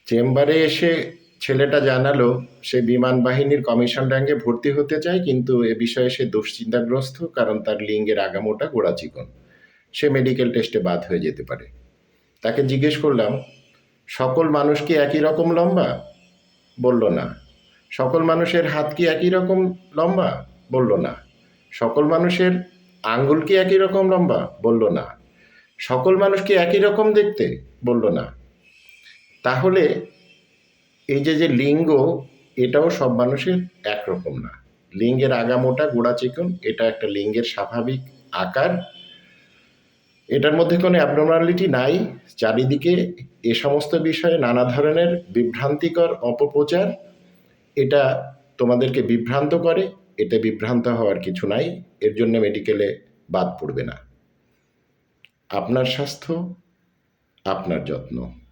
চেম্বারে এসে ছেলেটা জানালো সে বিমান বাহিনীর কমিশন র্যাঙ্কে ভর্তি হতে চায়, কিন্তু এ বিষয়ে সে দুশ্চিন্তাগ্রস্ত, কারণ তার লিঙ্গের আগামোটা গোড়া চিকন, সে মেডিকেল টেস্টে বাদ হয়ে যেতে পারে। তাকে জিজ্ঞেস করলাম, সকল মানুষ কি একই রকম লম্বা? বলল না। সকল মানুষের হাত কি একই রকম লম্বা? বলল না। সকল মানুষের আঙ্গুল কি একই রকম লম্বা? বলল না। সকল মানুষ কি একই রকম দেখতে? বলল না। তাহলে এই যে লিঙ্গ, এটাও সব মানুষের একরকম না। লিঙ্গের আগামোটা গোড়া চিকন, এটা একটা লিঙ্গের স্বাভাবিক আকার, এটার মধ্যে কোনো অ্যাবনর্মালিটি নাই। চারিদিকে এ সমস্ত বিষয়ে নানা ধরনের বিভ্রান্তিকর অপপ্রচার, এটা তোমাদেরকে বিভ্রান্ত করে। এতে বিভ্রান্ত হওয়ার কিছু নাই, এর জন্য মেডিকেলে বাদ পড়বে না। আপনার স্বাস্থ্য, আপনার যত্ন।